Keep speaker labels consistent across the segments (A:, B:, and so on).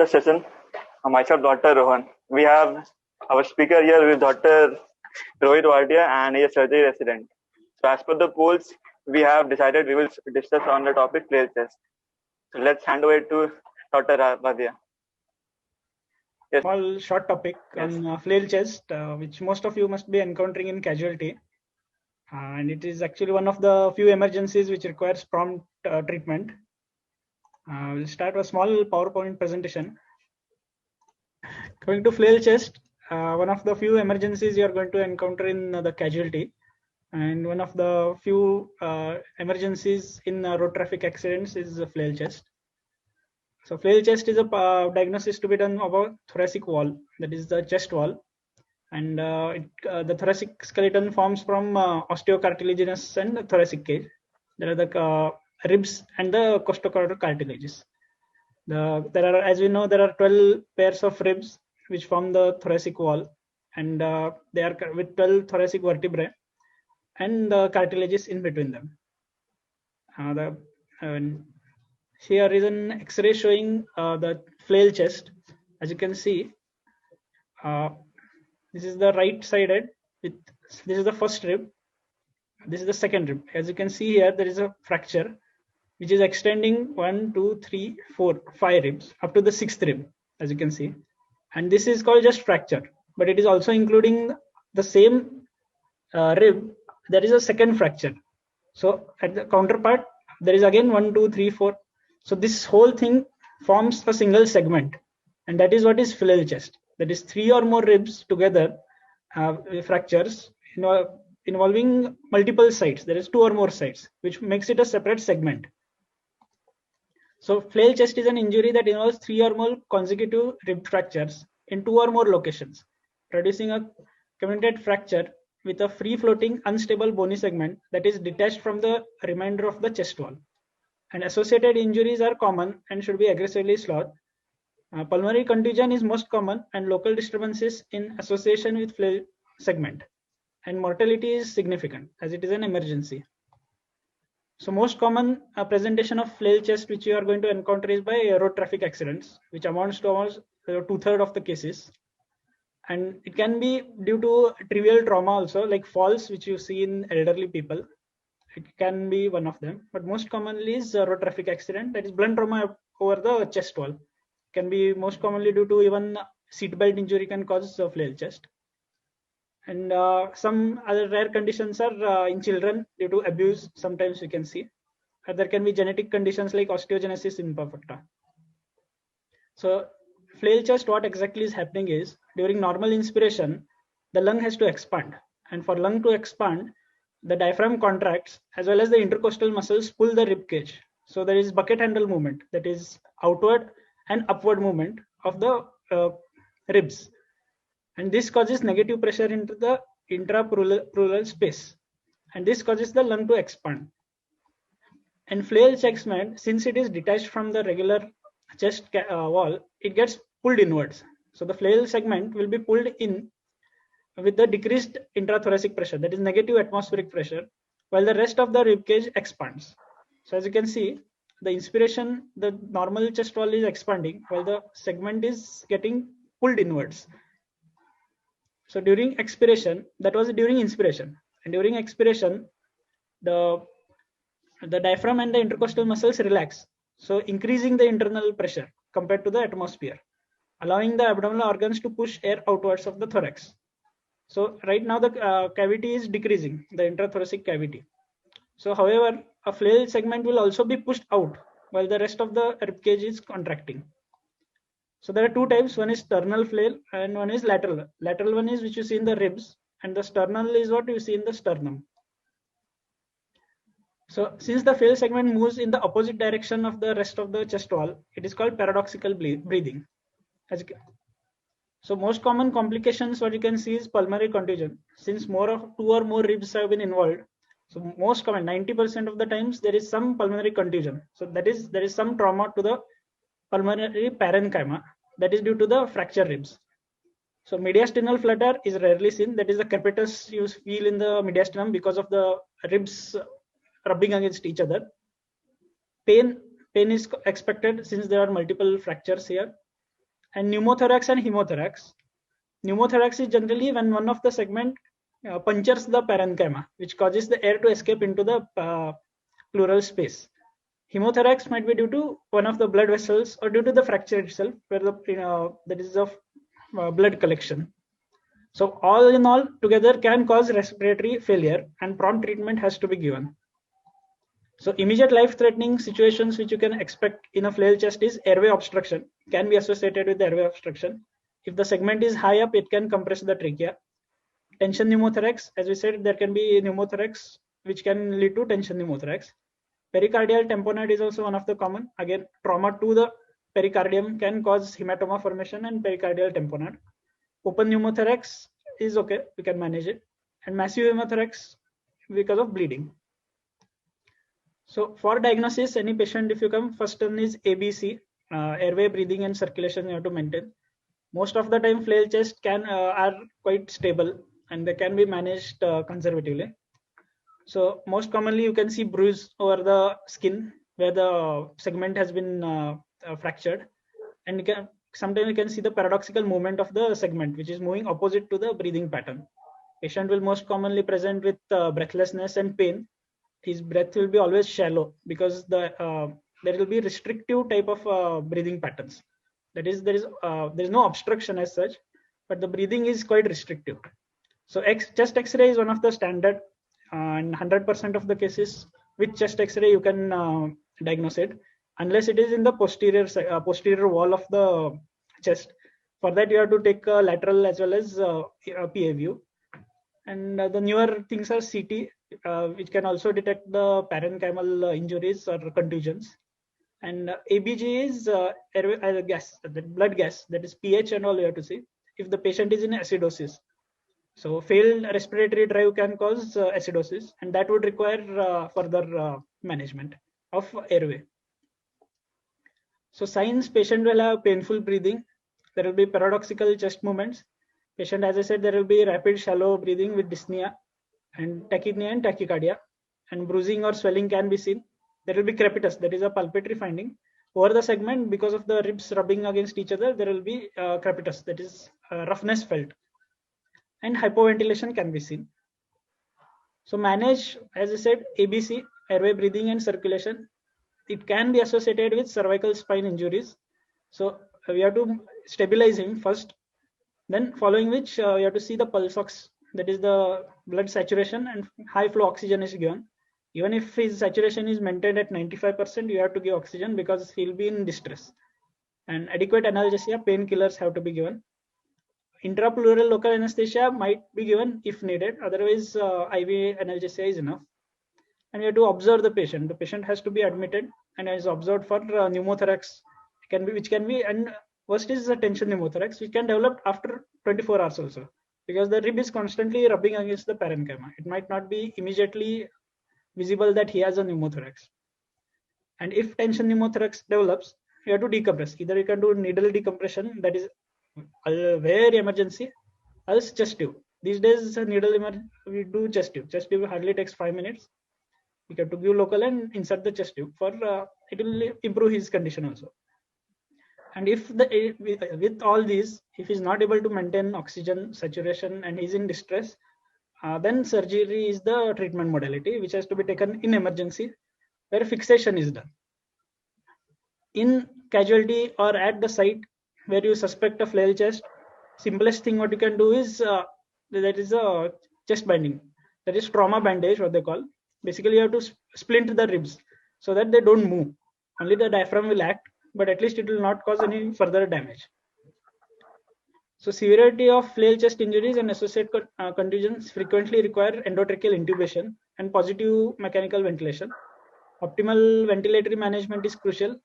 A: the session. Myself, Dr. Rohan. We have our speaker here with Dr. Rohit Watia, and he is a surgery resident. So, as per the polls, we have decided we will discuss on the topic flail chest. So, let's hand over to Dr. Watia.
B: Yes. Small short topic on flail chest, which most of you must be encountering in casualty. And it is actually one of the few emergencies which requires prompt treatment. We'll start a small PowerPoint presentation. Coming to flail chest, one of the few emergencies you are going to encounter in the casualty, and one of the few emergencies in road traffic accidents is the flail chest. So flail chest is a diagnosis to be done about thoracic wall, that is the chest wall, and the thoracic skeleton forms from osteocartilaginous and thoracic cage. There are the ribs and the costochondral cartilages. There are, as we know, there are 12 pairs of ribs which form the thoracic wall, and they are with 12 thoracic vertebrae and the cartilages in between them. Here is an X-ray showing the flail chest. As you can see, this is the right-sided. This is the first rib. This is the second rib. As you can see here, there is a fracture which is extending 1, 2, 3, 4, 5 ribs up to the 6th rib, as you can see. And this is called just fracture, but it is also including the same rib. There is a second fracture. So at the counterpart, there is again 1, 2, 3, 4. So this whole thing forms a single segment, and that is what is flail chest. That is 3 or more ribs together, fractures, involving multiple sites. There is 2 or more sites, which makes it a separate segment. So flail chest is an injury that involves 3 or more consecutive rib fractures in 2 or more locations, producing a comminuted fracture with a free-floating, unstable bony segment that is detached from the remainder of the chest wall. And associated injuries are common and should be aggressively slowed. Pulmonary contusion is most common, and local disturbances in association with flail segment. And mortality is significant as it is an emergency. So most common presentation of flail chest which you are going to encounter is by road traffic accidents, which amounts to almost 2/3 of the cases. And it can be due to trivial trauma also, like falls, which you see in elderly people. It can be one of them, but most commonly is road traffic accident, that is blunt trauma over the chest wall. Can be most commonly due to even seatbelt injury can cause flail chest. And some other rare conditions are in children due to abuse. Sometimes we can see. There can be genetic conditions like osteogenesis imperfecta. So flail chest, what exactly is happening is, during normal inspiration, the lung has to expand. And for lung to expand, the diaphragm contracts as well as the intercostal muscles pull the rib cage. So there is bucket handle movement, that is outward and upward movement of the ribs. And this causes negative pressure into the intrapleural space. And this causes the lung to expand. And flail segment, since it is detached from the regular chest wall, it gets pulled inwards. So the flail segment will be pulled in with the decreased intrathoracic pressure, that is negative atmospheric pressure, while the rest of the rib cage expands. So as you can see, the inspiration, the normal chest wall is expanding while the segment is getting pulled inwards. So during expiration, that was during inspiration, and during expiration, the diaphragm and the intercostal muscles relax, so increasing the internal pressure compared to the atmosphere, allowing the abdominal organs to push air outwards of the thorax. So right now the cavity is decreasing, the intrathoracic cavity. So however, a flail segment will also be pushed out while the rest of the rib cage is contracting. So there are 2 types. One is sternal flail and one is lateral. Lateral one is which you see in the ribs, and the sternal is what you see in the sternum. So since the flail segment moves in the opposite direction of the rest of the chest wall, it is called paradoxical breathing. So most common complications what you can see is pulmonary contusion. Since 2 or more ribs have been involved, so most common 90% of the times there is some pulmonary contusion. So that is there is some trauma to the pulmonary parenchyma, that is due to the fracture ribs. So mediastinal flutter is rarely seen. That is the crepitus you feel in the mediastinum because of the ribs rubbing against each other. Pain is expected since there are multiple fractures here. and pneumothorax and hemothorax. Pneumothorax is generally when one of the segment punctures the parenchyma, which causes the air to escape into the pleural space. Hemothorax might be due to one of the blood vessels or due to the fracture itself, where the that is of blood collection. So all in all, together can cause respiratory failure, and prompt treatment has to be given. So immediate life-threatening situations which you can expect in a flail chest is airway obstruction, can be associated with airway obstruction. If the segment is high up, it can compress the trachea. Tension pneumothorax, as we said, there can be pneumothorax which can lead to tension pneumothorax. Pericardial tamponade is also one of the common. Again, trauma to the pericardium can cause hematoma formation and pericardial tamponade. Open pneumothorax is okay, we can manage it. And massive pneumothorax because of bleeding. So for diagnosis, any patient, if you come, first one is ABC, airway, breathing and circulation you have to maintain. Most of the time flail chest are quite stable and they can be managed conservatively. So most commonly you can see bruise over the skin where the segment has been fractured, and sometimes you can see the paradoxical movement of the segment which is moving opposite to the breathing pattern. Patient will most commonly present with breathlessness and pain. His breath will be always shallow because there will be restrictive type of breathing patterns. That is, there is no obstruction as such, but the breathing is quite restrictive. So chest X-ray is one of the standard, and 100% of the cases with chest X-ray you can diagnose it, unless it is in the posterior wall of the chest. For that you have to take a lateral as well as a PA view. And the newer things are CT, which can also detect the parenchymal injuries or contusions. And ABG is gas, the blood gas, that is pH and all you have to see if the patient is in acidosis. So failed respiratory drive can cause acidosis, and that would require further management of airway. So signs: patient will have painful breathing, there will be paradoxical chest movements. Patient, as I said, there will be rapid shallow breathing with dyspnea and tachypnea and tachycardia, and bruising or swelling can be seen. There will be crepitus, that is a palpatory finding. Over the segment, because of the ribs rubbing against each other, there will be crepitus, that is roughness felt. And hypoventilation can be seen. So manage, as I said, ABC, airway, breathing and circulation. It can be associated with cervical spine injuries. So we have to stabilize him first. Then following which you have to see the pulse ox, that is the blood saturation, and high flow oxygen is given. Even if his saturation is maintained at 95%, you have to give oxygen because he'll be in distress. And adequate analgesia, painkillers have to be given. Intrapleural local anesthesia might be given if needed. Otherwise, IV analgesia is enough. And you have to observe the patient. The patient has to be admitted and is observed for pneumothorax, which can be, and worst is the tension pneumothorax, which can develop after 24 hours also, because the rib is constantly rubbing against the parenchyma. It might not be immediately visible that he has a pneumothorax. And if tension pneumothorax develops, you have to decompress. Either you can do needle decompression, that is very emergency, else chest tube. These days, we do chest tube. Chest tube hardly takes 5 minutes. We have to give local and insert the chest tube for it will improve his condition also. And if with all these, if he's not able to maintain oxygen saturation and he's in distress, then surgery is the treatment modality which has to be taken in emergency, where fixation is done. In casualty or at the site where you suspect a flail chest, simplest thing what you can do is that is a chest binding, that is trauma bandage, what they call. Basically you have to splint the ribs so that they don't move. Only the diaphragm will act, but at least it will not cause any further damage. So severity of flail chest injuries and associated contusions frequently require endotracheal intubation and positive mechanical ventilation. Optimal ventilatory management is crucial,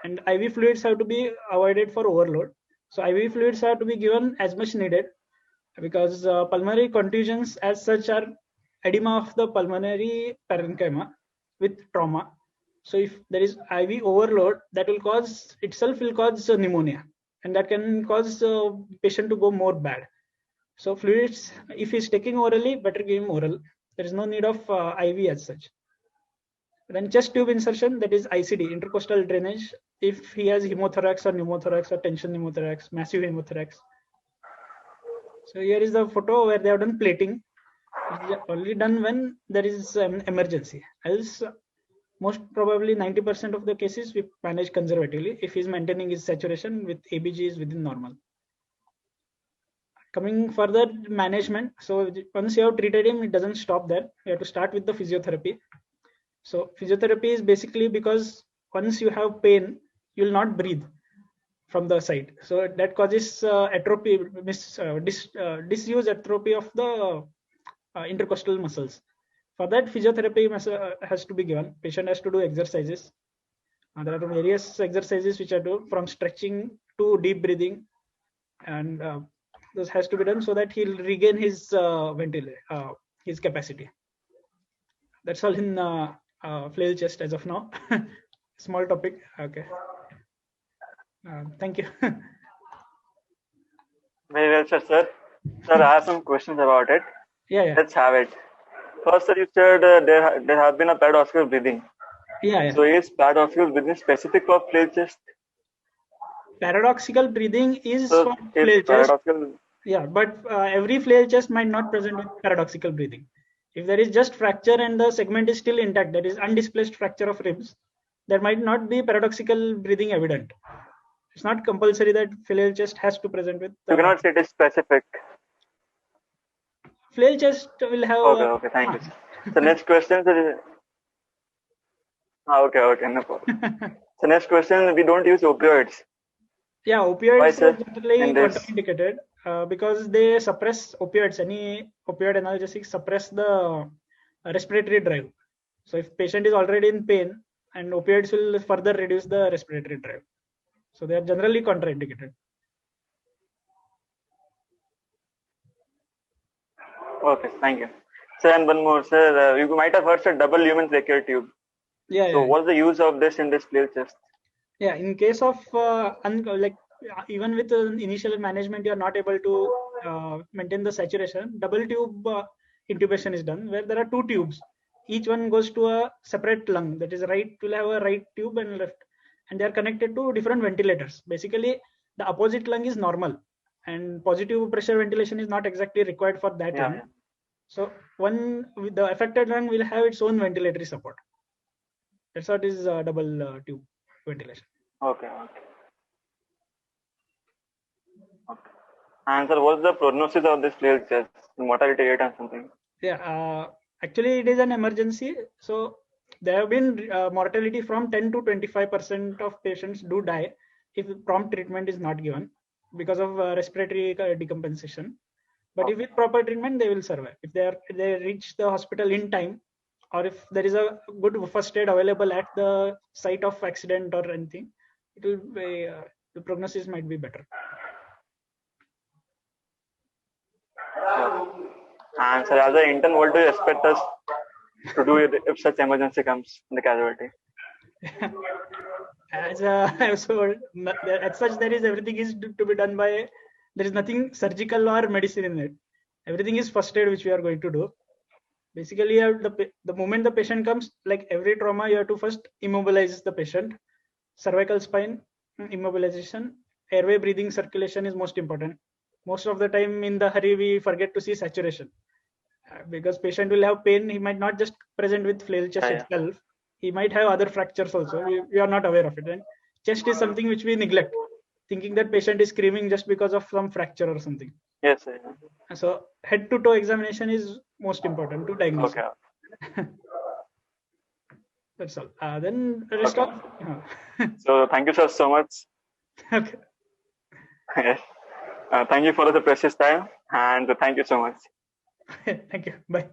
B: and IV fluids have to be avoided for overload. So IV fluids have to be given as much needed, because pulmonary contusions as such are edema of the pulmonary parenchyma with trauma. So if there is IV overload, that will cause pneumonia, and that can cause patient to go more bad. So fluids, if he's taking orally, better give him oral. There is no need of IV as such. Then chest tube insertion, that is ICD, intercostal drainage, if he has hemothorax or pneumothorax or tension pneumothorax, massive hemothorax. So here is the photo where they have done plating. It is only done when there is an emergency. Else, most probably 90% of the cases we manage conservatively if he's maintaining his saturation with ABG is within normal. Coming further management, so once you have treated him, it doesn't stop there. You have to start with the physiotherapy. So physiotherapy is basically because once you have pain, you will not breathe from the side. So that causes atrophy, disuse atrophy of the intercostal muscles. For that, physiotherapy has to be given. Patient has to do exercises. There are various exercises which are done from stretching to deep breathing, and this has to be done so that he'll regain his his capacity. That's all in flail chest as of now. Small topic. Okay. Thank you.
A: Very well, sir. Sir, I have some questions about it.
B: Yeah.
A: Let's have it. First, sir, you said there have been a paradoxical breathing.
B: Yeah.
A: So is paradoxical breathing specific for flail chest?
B: Paradoxical breathing is for flail chest. Yeah, but every flail chest might not present with paradoxical breathing. If there is just fracture and the segment is still intact, that is undisplaced fracture of ribs, there might not be paradoxical breathing evident. It's not compulsory that flail chest has to present with.
A: You cannot say it is specific.
B: Flail chest will have.
A: Okay, thank you. The next question is. Okay, no problem. So next question, we don't use opioids.
B: Yeah, opioids are generally contraindicated because they suppress opioids. Any opioid analgesics suppress the respiratory drive. So if patient is already in pain, and opioids will further reduce the respiratory drive. So they are generally contraindicated.
A: Okay, thank you. Sir, and one more, sir. You might have heard a double lumen tracheal tube.
B: Yeah.
A: So what's the use of this in this flail chest?
B: Yeah, in case of even with initial management, you are not able to maintain the saturation. Double tube intubation is done where there are two tubes. Each one goes to a separate lung. That is right. Will have a right tube and left, and they are connected to different ventilators. Basically, the opposite lung is normal, and positive pressure ventilation is not exactly required for that lung. So the affected lung will have its own ventilatory support. That's what is double tube ventilation.
A: Okay. And sir, what's the prognosis of this flail chest? Mortality rate and something?
B: Yeah, actually it is an emergency. So there have been mortality from 10 to 25% of patients do die if prompt treatment is not given because of respiratory decompensation. But if with proper treatment, they will survive. If they reach the hospital in time, or if there is a good first aid available at the site of accident or anything, it will be, the prognosis might be better.
A: And sir, as an intern, what do you expect us to do if such emergency comes in the casualty?
B: As such, there is everything is to be done by. There is nothing surgical or medicine in it. Everything is first aid which we are going to do. Basically, the moment the patient comes, like every trauma, you have to first immobilize the patient. Cervical spine immobilization, airway breathing circulation is most important. Most of the time in the hurry, we forget to see saturation because patient will have pain. He might not just present with flail chest itself. He might have other fractures also. We are not aware of it. And chest is something which we neglect, thinking that patient is screaming just because of some fracture or something.
A: Yes, sir.
B: So head to toe examination is most important to diagnose.
A: Okay.
B: That's all. Then rest of.
A: So thank you, sir, so much.
B: Okay.
A: Yes. Thank you for the precious time, and thank you so much.
B: Thank you. Bye.